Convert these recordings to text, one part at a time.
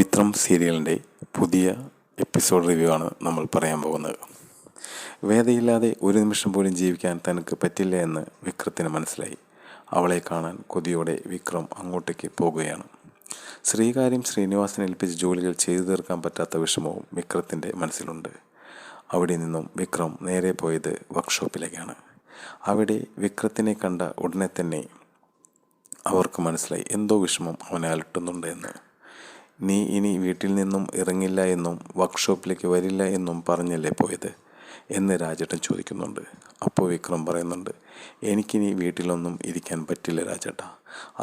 പവിത്രം സീരിയലിൻ്റെ പുതിയ episode review ആണ് നമ്മൾ പറയാൻ പോകുന്നത്. വേദയില്ലാതെ ഒരു നിമിഷം പോലും ജീവിക്കാൻ തനിക്ക് പറ്റില്ല എന്ന് വിക്രത്തിന് മനസ്സിലായി. അവളെ കാണാൻ കൊതിയോടെ വിക്രം അങ്ങോട്ടേക്ക് പോകുകയാണ്. ശ്രീകാര്യം ശ്രീനിവാസനെ ഏൽപ്പിച്ച ജോലികൾ ചെയ്തു തീർക്കാൻ പറ്റാത്ത വിഷമവും വിക്രത്തിൻ്റെ മനസ്സിലുണ്ട്. അവിടെ നിന്നും വിക്രം നേരെ പോയത് വർക്ക്ഷോപ്പിലേക്കാണ്. അവിടെ വിക്രത്തിനെ കണ്ട ഉടനെ തന്നെ അവർക്ക് മനസ്സിലായി എന്തോ വിഷമം അവനെ അലട്ടുന്നുണ്ട് എന്ന്. നീ ഇനി വീട്ടിൽ നിന്നും ഇറങ്ങില്ല എന്നും വർക്ക്ഷോപ്പിലേക്ക് വരില്ല എന്നും പറഞ്ഞല്ലേ പോയത് എന്ന് രാജേട്ടൻ ചോദിക്കുന്നുണ്ട്. അപ്പോൾ വിക്രം പറയുന്നുണ്ട്, എനിക്കിനി വീട്ടിലൊന്നും ഇരിക്കാൻ പറ്റില്ല രാജേട്ടാ.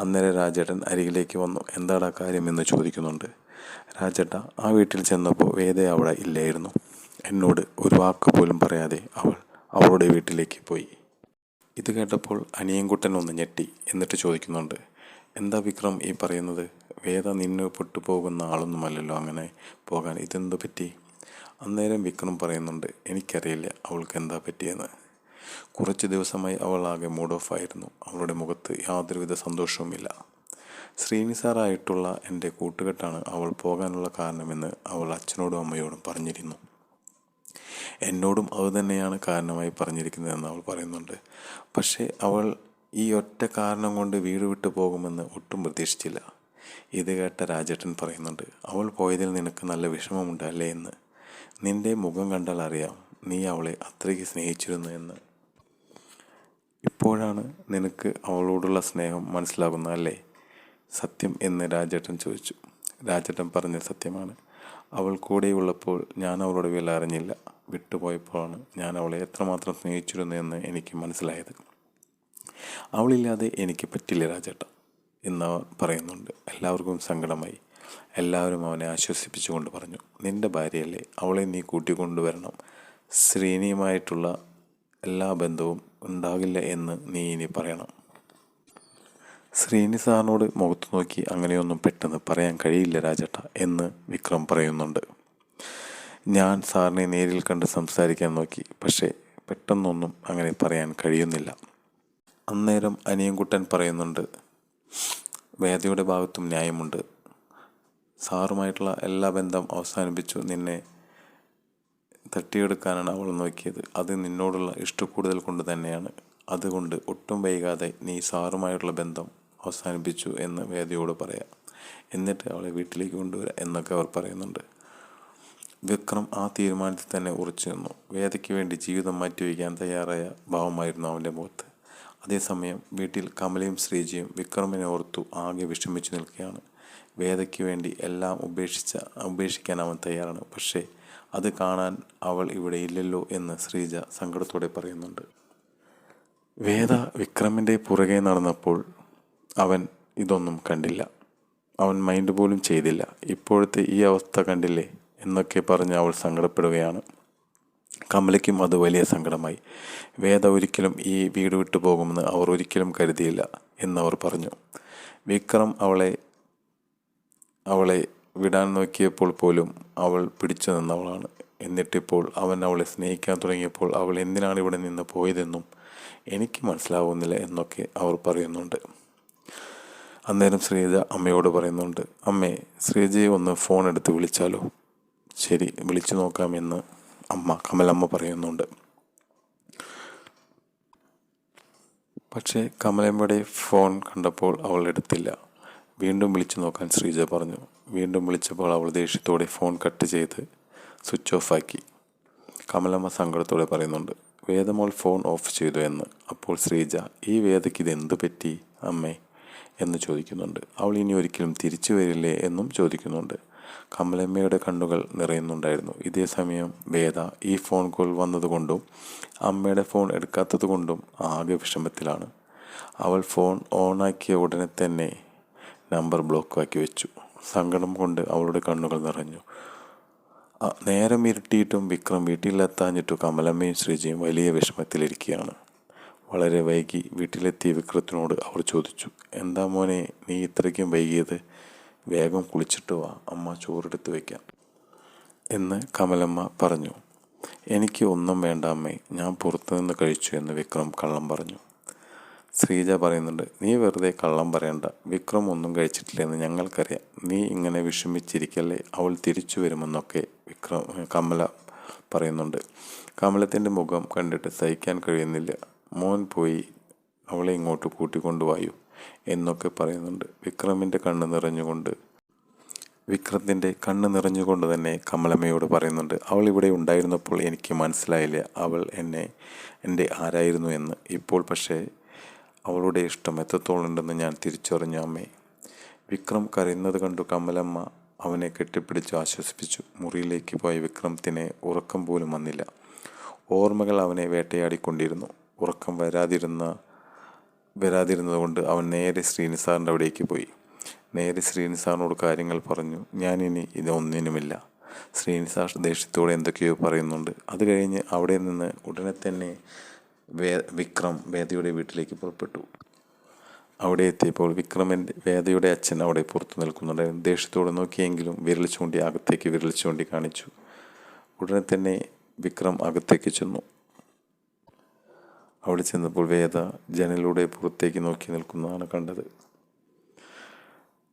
അന്നേരം രാജേട്ടൻ അരികിലേക്ക് വന്നു. എന്താടാ കാര്യം എന്ന് ചോദിക്കുന്നുണ്ട്. രാജേട്ടാ, ആ വീട്ടിൽ ചെന്നപ്പോൾ വേദ അവിടെ ഇല്ലായിരുന്നു. എന്നോട് ഒരു വാക്ക് പോലും പറയാതെ അവൾ അവളുടെ വീട്ടിലേക്ക് പോയി. ഇത് കേട്ടപ്പോൾ അനിയൻകുട്ടൻ ഒന്ന് ഞെട്ടി. എന്നിട്ട് ചോദിക്കുന്നുണ്ട്, എന്താ വിക്രം ഈ പറയുന്നത്? വേദ നിന്ന് പൊട്ടുപോകുന്ന ആളൊന്നുമല്ലല്ലോ അങ്ങനെ പോകാൻ, ഇതെന്തു പറ്റി? അന്നേരം വിക്രം പറയുന്നുണ്ട്, എനിക്കറിയില്ല അവൾക്ക് എന്താ പറ്റിയെന്ന്. കുറച്ച് ദിവസമായി അവൾ ആകെ മൂഡ് ഓഫ് ആയിരുന്നു. അവളുടെ മുഖത്ത് യാതൊരുവിധ സന്തോഷവുമില്ല. ശ്രീനിസാറായിട്ടുള്ള എൻ്റെ കൂട്ടുകെട്ടാണ് അവൾ പോകാനുള്ള കാരണമെന്ന് അവൾ അച്ഛനോടും അമ്മയോടും പറഞ്ഞിരുന്നു. എന്നോടും അതുതന്നെയാണ് കാരണമായി പറഞ്ഞിരിക്കുന്നതെന്ന് അവൾ പറയുന്നുണ്ട്. പക്ഷേ അവൾ ഈ ഒറ്റ കാരണം കൊണ്ട് വീട് വിട്ടു പോകുമെന്ന് ഒട്ടും പ്രതീക്ഷിച്ചില്ല. ഇത് കേട്ട രാജേട്ടൻ പറയുന്നുണ്ട്, അവൾ പോയതിൽ നിനക്ക് നല്ല വിഷമമുണ്ട് അല്ലേ എന്ന്. നിന്റെ മുഖം കണ്ടാൽ അറിയാം നീ അവളെ അത്രയ്ക്ക് സ്നേഹിച്ചിരുന്നു എന്ന്. ഇപ്പോഴാണ് നിനക്ക് അവളോടുള്ള സ്നേഹം മനസ്സിലാകുന്നത് അല്ലേ? സത്യം എന്ന് രാജേട്ടൻ ചോദിച്ചു. രാജേട്ടൻ പറഞ്ഞ സത്യമാണ്. അവൾ കൂടെയുള്ളപ്പോൾ ഞാൻ അവളുടെ വില അറിഞ്ഞില്ല. വിട്ടുപോയപ്പോഴാണ് ഞാൻ അവളെ എത്രമാത്രം സ്നേഹിച്ചിരുന്നു എന്ന് എനിക്ക് മനസ്സിലായത്. അവളില്ലാതെ എനിക്ക് പറ്റില്ല രാജേട്ട എന്നവർ പറയുന്നുണ്ട്. എല്ലാവർക്കും സങ്കടമായി. എല്ലാവരും അവനെ ആശ്വസിപ്പിച്ചുകൊണ്ട് പറഞ്ഞു, നിന്റെ ഭാര്യയല്ലേ, അവളെ നീ കൂട്ടിക്കൊണ്ടുവരണം. ശ്രീനിയുമായിട്ടുള്ള എല്ലാ ബന്ധവും ഉണ്ടാകില്ല എന്ന് നീ ഇനി പറയണം. ശ്രീനി സാറിനോട് മുഖത്ത് നോക്കി അങ്ങനെയൊന്നും പെട്ടെന്ന് പറയാൻ കഴിയില്ല രാജേട്ട എന്ന് വിക്രം പറയുന്നുണ്ട്. ഞാൻ സാറിനെ നേരിൽ കണ്ട് സംസാരിക്കാൻ നോക്കി, പക്ഷേ പെട്ടെന്നൊന്നും അങ്ങനെ പറയാൻ കഴിയുന്നില്ല. അന്നേരം അനിയൻകുട്ടൻ പറയുന്നുണ്ട്, വേദയുടെ ഭാഗത്തും ന്യായമുണ്ട്. സാറുമായിട്ടുള്ള എല്ലാ ബന്ധം അവസാനിപ്പിച്ചു നിന്നെ തട്ടിയെടുക്കാനാണ് അവൾ നോക്കിയത്. അത് നിന്നോടുള്ള ഇഷ്ടക്കൂടുതൽ കൊണ്ട് തന്നെയാണ്. അതുകൊണ്ട് ഒട്ടും വൈകാതെ നീ സാറുമായിട്ടുള്ള ബന്ധം അവസാനിപ്പിച്ചു എന്ന് വേദയോട് പറയാം. എന്നിട്ട് അവളെ വീട്ടിലേക്ക് കൊണ്ടുവരാം എന്നൊക്കെ അവർ പറയുന്നുണ്ട്. വിക്രം ആ തീരുമാനത്തിൽ തന്നെ ഉറച്ചു നിന്നു. വേദയ്ക്ക് വേണ്ടി ജീവിതം മാറ്റിവെക്കാൻ തയ്യാറായ ഭാവമായിരുന്നു അവൻ്റെ മുഖത്ത്. അതേസമയം വീട്ടിൽ കമലയും ശ്രീജയും വിക്രമിനെ ഓർത്തു ആകെ വിഷമിച്ചു നിൽക്കുകയാണ്. വേദയ്ക്ക് വേണ്ടി എല്ലാം ഉപേക്ഷിക്കാൻ അവൻ തയ്യാറാണ്. പക്ഷേ അത് കാണാൻ അവൾ ഇവിടെ ഇല്ലല്ലോ എന്ന് ശ്രീജ സങ്കടത്തോടെ പറയുന്നുണ്ട്. വേദ വിക്രമിൻ്റെ പുറകെ നടന്നപ്പോൾ അവൻ ഇതൊന്നും കണ്ടില്ല. അവൻ മൈൻഡ് പോലും ചെയ്തില്ല. ഇപ്പോഴത്തെ ഈ അവസ്ഥ കണ്ടില്ലേ എന്നൊക്കെ പറഞ്ഞ് അവൾ സങ്കടപ്പെടുകയാണ്. കമലയ്ക്കും അത് വലിയ സങ്കടമായി. വേദ ഒരിക്കലും ഈ വീട് വിട്ടു പോകുമെന്ന് അവർ ഒരിക്കലും കരുതിയില്ല എന്നവർ പറഞ്ഞു. വിക്രം അവളെ വിടാൻ നോക്കിയപ്പോൾ പോലും അവൾ പിടിച്ചു നിന്നവളാണ്. എന്നിട്ടിപ്പോൾ അവൻ അവളെ സ്നേഹിക്കാൻ തുടങ്ങിയപ്പോൾ അവൾ എന്തിനാണ് ഇവിടെ നിന്ന് പോയതെന്നും എനിക്ക് മനസ്സിലാവുന്നില്ല എന്നൊക്കെ അവർ പറയുന്നുണ്ട്. അന്നേരം ശ്രീജ അമ്മയോട് പറയുന്നുണ്ട്, അമ്മേ, ശ്രീജയെ ഒന്ന് ഫോൺ എടുത്ത് വിളിച്ചാലോ? ശരി, വിളിച്ചു നോക്കാമെന്ന് കമലമ്മ പറയുന്നുണ്ട്. പക്ഷേ കമലമ്മയുടെ ഫോൺ കണ്ടപ്പോൾ അവൾ എടുത്തില്ല. വീണ്ടും വിളിച്ചു നോക്കാൻ ശ്രീജ പറഞ്ഞു. വീണ്ടും വിളിച്ചപ്പോൾ അവൾ ദേഷ്യത്തോടെ ഫോൺ കട്ട് ചെയ്ത് സ്വിച്ച് ഓഫ് ആക്കി. കമലമ്മ സങ്കടത്തോടെ പറയുന്നുണ്ട്, വേദമോൾ ഫോൺ ഓഫ് ചെയ്തു എന്ന്. അപ്പോൾ ശ്രീജ, ഈ വേദയ്ക്ക് ഇതെന്തു പറ്റി അമ്മേ എന്ന് ചോദിക്കുന്നുണ്ട്. അവൾ ഇനി ഒരിക്കലും തിരിച്ചു വരില്ലേ എന്നും ചോദിക്കുന്നുണ്ട്. കമലമ്മയുടെ കണ്ണുകൾ നിറയുന്നുണ്ടായിരുന്നു. ഇതേ സമയം വേദ ഈ ഫോൺ കോൾ വന്നതുകൊണ്ടും അമ്മയുടെ ഫോൺ എടുക്കാത്തത് കൊണ്ടും ആകെ വിഷമത്തിലാണ്. അവൾ ഫോൺ ഓണാക്കിയ ഉടനെ തന്നെ നമ്പർ ബ്ലോക്കാക്കി വെച്ചു. സങ്കടം കൊണ്ട് അവളുടെ കണ്ണുകൾ നിറഞ്ഞു. നേരം ഇരുട്ടിയിട്ടും വിക്രം വീട്ടിലെത്താഞ്ഞിട്ടു കമലമ്മയും ശ്രീജയും വലിയ വിഷമത്തിലിരിക്കുകയാണ്. വളരെ വൈകി വീട്ടിലെത്തിയ വിക്രത്തിനോട് അവർ ചോദിച്ചു, എന്താ മോനെ നീ ഇത്രയ്ക്കും വൈകിയത്? വേഗം കുളിച്ചിട്ട് വാ, അമ്മ ചോറെടുത്ത് വയ്ക്കാം എന്ന് കമലമ്മ പറഞ്ഞു. എനിക്ക് ഒന്നും വേണ്ട അമ്മേ, ഞാൻ പുറത്തുനിന്ന് കഴിച്ചു എന്ന് വിക്രം കള്ളം പറഞ്ഞു. ശ്രീജ പറയുന്നുണ്ട്, നീ വെറുതെ കള്ളം പറയണ്ട, വിക്രം ഒന്നും കഴിച്ചിട്ടില്ലെന്ന് ഞങ്ങൾക്കറിയാം, നീ ഇങ്ങനെ വിഷമിച്ചിരിക്കല്ലേ, അവൾ തിരിച്ചു വരുമെന്നൊക്കെ കമല പറയുന്നുണ്ട്. കമലത്തിൻ്റെ മുഖം കണ്ടിട്ട് സഹിക്കാൻ കഴിയുന്നില്ല. മോൻ പോയി അവളെ ഇങ്ങോട്ട് കൂട്ടിക്കൊണ്ടുവായു എന്നൊക്കെ പറയുന്നുണ്ട്. വിക്രത്തിൻ്റെ കണ്ണ് നിറഞ്ഞുകൊണ്ട് തന്നെ കമലമ്മയോട് പറയുന്നുണ്ട്, അവൾ ഇവിടെ ഉണ്ടായിരുന്നപ്പോൾ എനിക്ക് മനസ്സിലായില്ല അവൾ എൻ്റെ ആരായിരുന്നു എന്ന്. ഇപ്പോൾ പക്ഷേ അവളുടെ ഇഷ്ടം എത്രത്തോളം ഉണ്ടെന്ന് ഞാൻ തിരിച്ചറിഞ്ഞു അമ്മേ. വിക്രം കരയുന്നത് കണ്ടു കമലമ്മ അവനെ കെട്ടിപ്പിടിച്ച് ആശ്വസിപ്പിച്ചു. മുറിയിലേക്ക് പോയ വിക്രമത്തിന് ഉറക്കം പോലും വന്നില്ല. ഓർമ്മകൾ അവനെ വേട്ടയാടിക്കൊണ്ടിരുന്നു. ഉറക്കം വരാതിരുന്നതുകൊണ്ട് അവൻ നേരെ ശ്രീനിസാറിൻ്റെ അവിടേക്ക് പോയി. നേരെ ശ്രീനിസാറിനോട് കാര്യങ്ങൾ പറഞ്ഞു. ഞാനിനി ഇതൊന്നിനുമില്ല. ശ്രീനിസാർ ദേഷ്യത്തോടെ എന്തൊക്കെയോ പറയുന്നുണ്ട്. അത് കഴിഞ്ഞ് അവിടെ നിന്ന് ഉടനെ തന്നെ വിക്രം വേദയുടെ വീട്ടിലേക്ക് പുറപ്പെട്ടു. അവിടെ എത്തിയപ്പോൾ വേദയുടെ അച്ഛൻ അവിടെ പുറത്തു നിൽക്കുന്നുണ്ടായിരുന്നു. ദേഷ്യത്തോടെ നോക്കിയെങ്കിലും അകത്തേക്ക് വിരൽ ചൂണ്ടി കാണിച്ചു. ഉടനെ തന്നെ വിക്രം അകത്തേക്ക് ചെന്നു. അവിടെ ചെന്നപ്പോൾ വേദ ജനലിലൂടെ പുറത്തേക്ക് നോക്കി നിൽക്കുന്നതാണ് കണ്ടത്.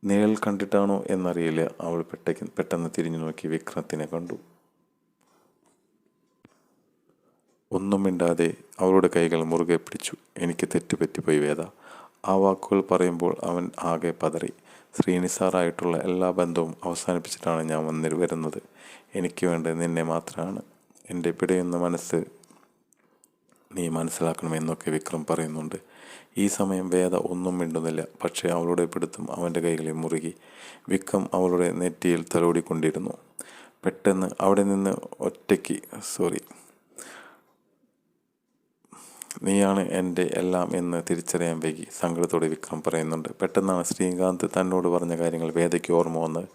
നിഴൽ കണ്ടിട്ടാണോ എന്നറിയില്ല, അവൾ പെട്ടെന്ന് തിരിഞ്ഞു നോക്കി വിക്രത്തിനെ കണ്ടു. ഒന്നും മിണ്ടാതെ അവളുടെ കൈകൾ മുറുകെ പിടിച്ചു. എനിക്ക് തെറ്റുപറ്റിപ്പോയി വേദ. ആ വാക്കുകൾ പറയുമ്പോൾ അവൻ ആകെ പതറി. ശ്രീനിസാറായിട്ടുള്ള എല്ലാ ബന്ധവും അവസാനിപ്പിച്ചിട്ടാണ് ഞാൻ വരുന്നത്. എനിക്ക് വേണ്ടത് നിന്നെ മാത്രമാണ്. എൻ്റെ പിടയുന്ന മനസ്സ് നീ മനസ്സിലാക്കണമെന്നൊക്കെ വിക്രം പറയുന്നുണ്ട്. ഈ സമയം വേദ ഒന്നും മിണ്ടുന്നില്ല. പക്ഷേ അവളുടെ പിടുത്തം അവൻ്റെ കൈകളിൽ മുറുകി. വിക്രം അവളുടെ നെറ്റിയിൽ തലോടിക്കൊണ്ടിരുന്നു. പെട്ടെന്ന് അവിടെ നിന്ന് നീയാണ് എൻ്റെ എല്ലാം എന്ന് തിരിച്ചറിയാൻ വൈകി. സങ്കടത്തോടെ വിക്രം പറയുന്നുണ്ട്. പെട്ടെന്നാണ് ശ്രീകാന്ത് തന്നോട് പറഞ്ഞ കാര്യങ്ങൾ വേദയ്ക്ക് ഓർമ്മ വന്നത്.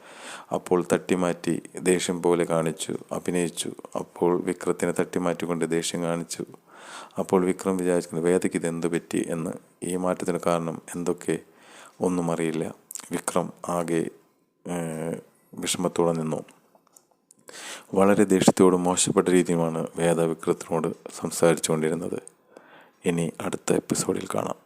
അപ്പോൾ തട്ടിമാറ്റി ദേഷ്യം പോലെ അഭിനയിച്ചു. അപ്പോൾ വിക്രത്തിനെ തട്ടിമാറ്റിക്കൊണ്ട് ദേഷ്യം കാണിച്ചു. അപ്പോൾ വിക്രം വിചാരിക്കുന്നത് വേദയ്ക്ക് ഇതെന്ത് പറ്റി എന്ന്. ഈ മാറ്റത്തിന് കാരണം എന്തൊക്കെ ഒന്നും അറിയില്ല. വിക്രം ആകെ വിഷമത്തോടെ നിന്നു. വളരെ ദേഷ്യത്തോടും മോശപ്പെട്ട രീതിയുമാണ് വേദ വിക്രത്തിനോട് സംസാരിച്ചു കൊണ്ടിരുന്നത്. ഇനി അടുത്ത എപ്പിസോഡിൽ കാണാം.